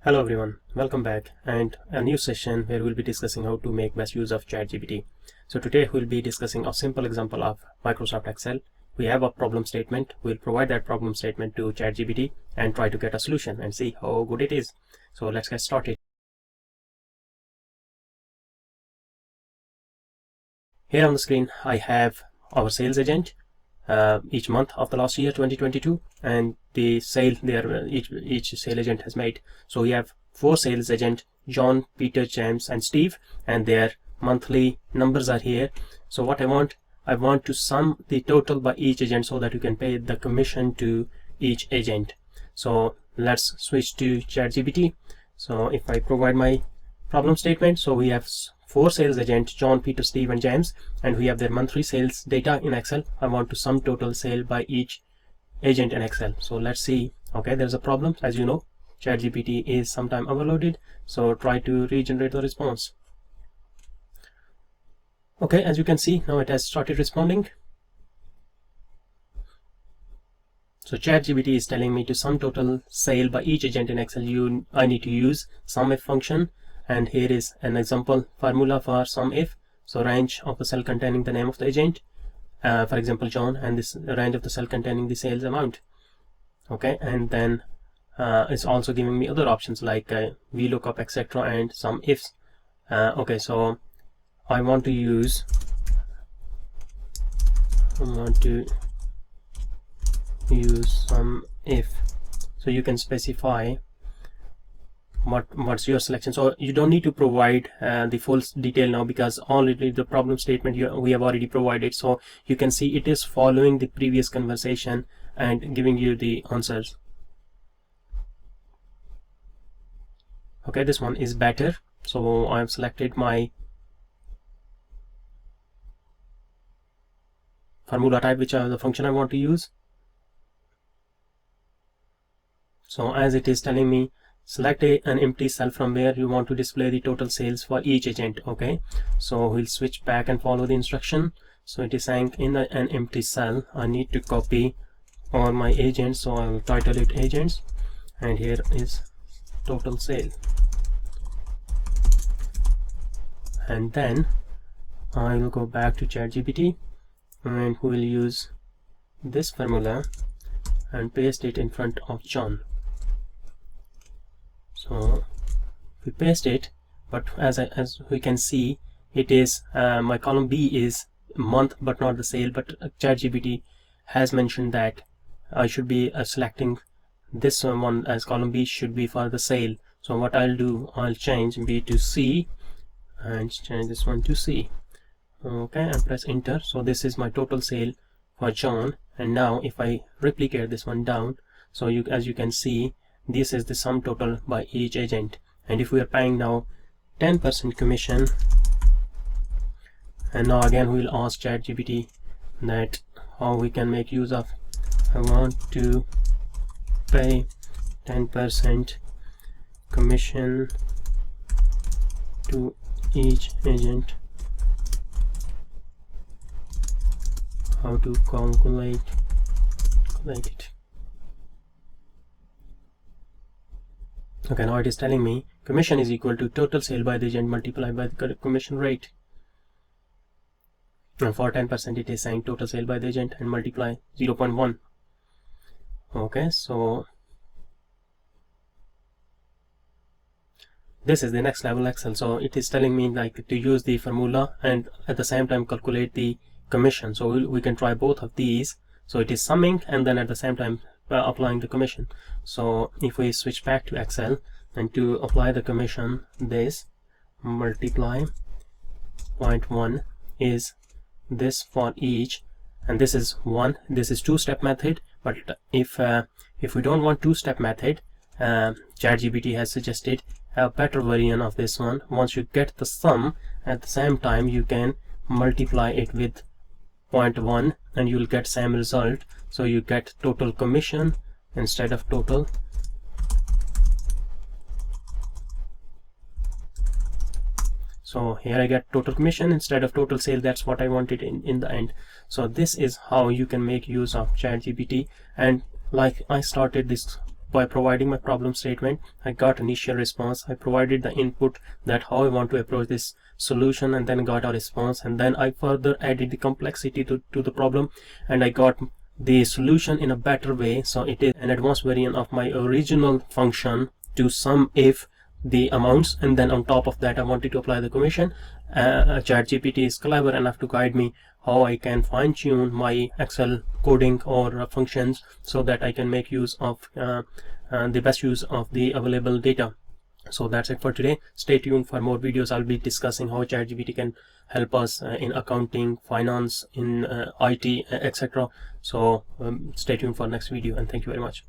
Hello everyone, welcome back and a new session where we'll be discussing how to make best use of ChatGPT. So today we'll be discussing a simple example of Microsoft Excel. We have a problem statement. We'll provide that problem statement to ChatGPT and try to get a solution and see how good it is. So let's get started. Here on the screen I have our sales agent each month of the last year 2022 and the sale there each sale agent has made. So we have 4 sales agent: John, Peter, James and Steve, and their monthly numbers are here. So what I want to sum the total by each agent so that you can pay the commission to each agent. So let's switch to ChatGPT. So if I provide my problem statement, so we have 4 sales agents: John, Peter, Steve and James, and we have their monthly sales data in Excel. I want to sum total sale by each agent in Excel. So let's see. Okay, there's a problem. As you know, ChatGPT is sometimes overloaded, so try to regenerate the response. Okay, as you can see, now it has started responding. So ChatGPT is telling me to sum total sale by each agent in Excel. I need to use SUMIF function, and here is an example formula for SUMIF. So range of the cell containing the name of the agent, for example John, and this range of the cell containing the sales amount. Okay, and then it's also giving me other options like VLOOKUP, etc., and some ifs. Okay, so I want to use some if. So you can specify what's your selection. So you don't need to provide the full detail now, because already the problem statement we have already provided. So you can see it is following the previous conversation and giving you the answers. Okay, this one is better. So I have selected my formula type, which are the function I want to use. So as it is telling me, select an empty cell from where you want to display the total sales for each agent. Okay, so we'll switch back and follow the instruction. So it is saying in an empty cell I need to copy all my agents, so I will title it agents, and here is total sale, and then I will go back to ChatGPT and we will use this formula and paste it in front of John. So we paste it, but as we can see, it is my column B is month but not the sale, but ChatGPT has mentioned that I should be selecting this one as column B should be for the sale. So what I'll do, I'll change B to C and change this one to C. Okay, and press enter. So this is my total sale for John, and now if I replicate this one down, so as you can see, this is the sum total by each agent. And if we are paying now 10% commission, and now again we will ask ChatGPT that how we can make use of, I want to pay 10% commission to each agent. How to calculate it. Okay, now it is telling me commission is equal to total sale by the agent multiplied by the commission rate. And for 10% it is saying total sale by the agent and multiply 0.1. Okay, so this is the next level Excel. So it is telling me like to use the formula and at the same time calculate the commission. So we can try both of these. So it is summing and then at the same time applying the commission. So if we switch back to Excel and to apply the commission, this multiply 0.1 is this for each, and this is 1. This is 2-step method, but if we don't want 2-step method, ChatGPT has suggested a better version of this one. Once you get the sum, at the same time you can multiply it with 0.1 and you will get same result. So you get total commission instead of total. So here I get total commission instead of total sale. That's what I wanted in the end. So this is how you can make use of ChatGPT. And like I started this by providing my problem statement, I got initial response. I provided the input that how I want to approach this solution, and then got a response, and then I further added the complexity to the problem, and I got the solution in a better way. So it is an advanced variant of my original function to sum if the amounts, and then on top of that I wanted to apply the commission. ChatGPT is clever enough to guide me how I can fine-tune my Excel coding or functions so that I can make use of the best use of the available data. So that's it for today. Stay tuned for more videos. I'll be discussing how ChatGPT can help us in accounting, finance, in IT, etc. So stay tuned for next video, and thank you very much.